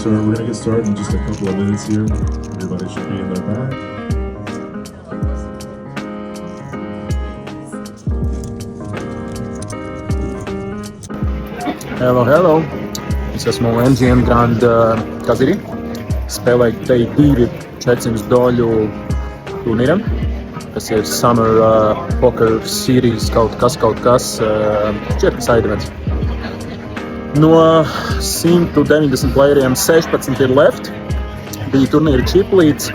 So we're gonna get started in just a couple of minutes here. Everybody should be in their bag. Hello. Es esmu MGM Grand Kaziri. Spēlēju T2 400 doļu turnīram. Tas ir Summer Poker Series kaut kas. Šķiet, side events. No 190 playeriem 16 ir left. Bija turnīra chip līdz,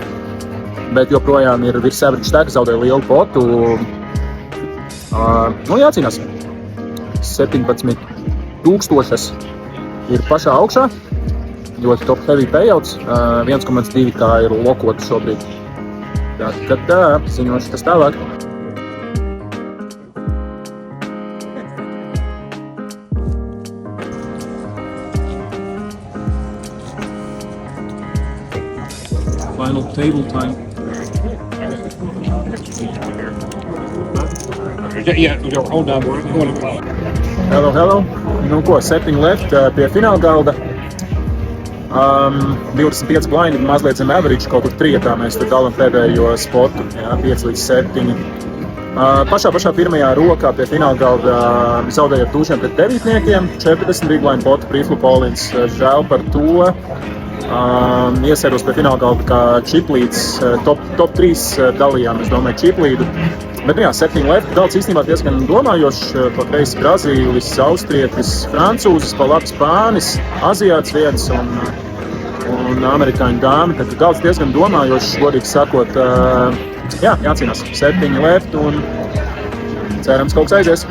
bet joprojām ir virs average stack, zaudēja lielu potu. Jācīnās. 17,000 ir pašā augšā. Ļoti top heavy payouts. 1,2 ir lokota šobrīd. Tā, ziņošu tas tālāk. Final table time. Hold on. Hello. Nu ko, 7 left pie fināla galda. 25 blindi, mazliet zem average, kaut kur trietā mēs tur dalam pēdējo spotu, 5 līdz 7. Pašā pirmajā rokā pie fināla galda zaudējot tūšiem pret devītniekiem, 40 big blind potu, pre-flop all-ins, žēl par to. Iesēros pie fināla galda kā čiplīds, top 3 dalījām, es domāju, čiplīdu. Bet 7 left, galds īstenībā diezgan domājošs, pa kreisi Brazīlis, Austrietis, Francūzis, pa labi Spānis, Aziāts viens un amerikāņu dāmi. Tad galds diezgan domājošs, godīgi sakot, jācīnās 7 left un cerams kaut kas aizies.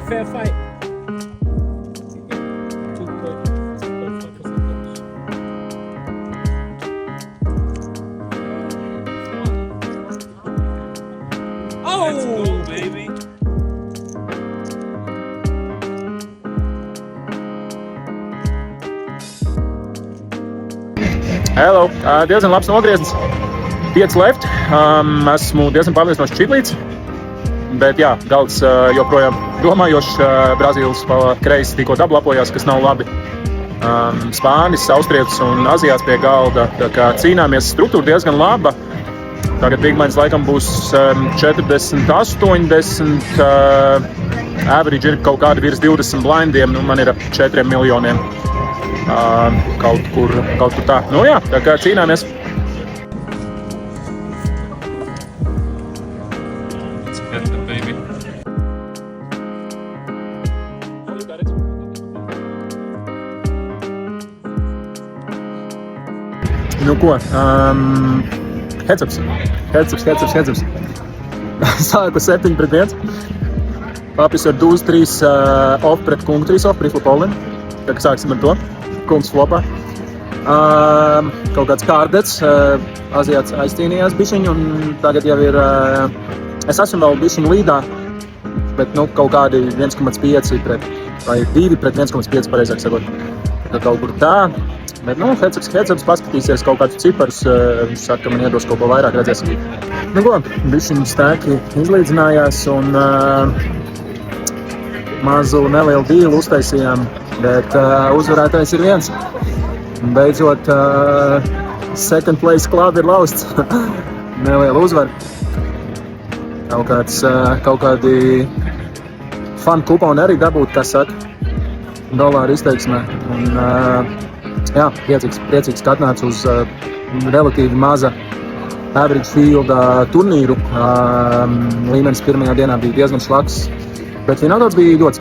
Fair fight. Let's go, baby. Hello, diezgan labs nogrieznis. 5 left, esmu diezgan pārliecinošs čiplīts, bet galds joprojām domājošs. Brazīlis pa kreisi tikko dablapojās, kas nav labi. Spānis, Austrietis un Aziāts pie galda, tā kā cīnāmies, struktūra diezgan laba. Tagad big blinds laikam būs 40, 80, average ir kaut kādi virs 20 blindiem, man ir ap 4 miljoniem. Kaut kur tā. Tā kā cīnāmies. Let's get the baby. Nu ko, heads-ups. Sāku 7-1. Papis ar dūz 3 off pret kungu 3 off, pre-flop all-in. Tā kā sāksim ar to. Kungs flopā. Kaut kāds kārdets. Aziāts aizcīnījās bišķiņu un tagad jau ir... Es esmu vēl bišķiņu līdā, bet kaut kādi 1,5 pret... vai 2 pret 1,5 pareizāk sakot. Kaut kur tā. Bet, heads-ups paskatīsies kaut kādus ciparus, viņš saka, ka man iedos kaut ko vairāk, redzēs. Nu ko, bišķiņu stēki izlīdzinājās un mazu nelielu dīlu uztaisījām, bet uzvarētājs ir viens. Beidzot, second place club ir lausts. Neliela uzvara. Kaut kādi fun kuponi arī dabūt, kas saka, dolāru izteiksmē. Un, priecīgs, ka atnāca uz relatīvi maza average field turnīru. Līmenis pirmajā dienā bija diezgan šlaks, bet fināls bija ļoti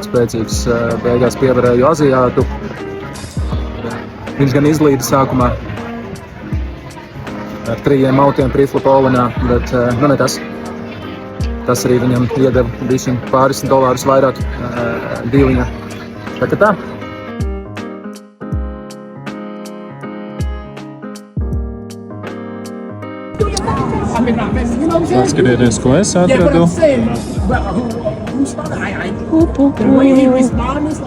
spēcīgs. Beigās pievarēju Aziātu. Viņš gan izlīda sākumā ar 3 autiem pre-flop all-inā, bet ne tas. Tas arī viņam iedeva bišķiņ pāris dolārus vairāk dīliņā. Tā kā tā. Paskatieties, ko es atradu. The way he responds,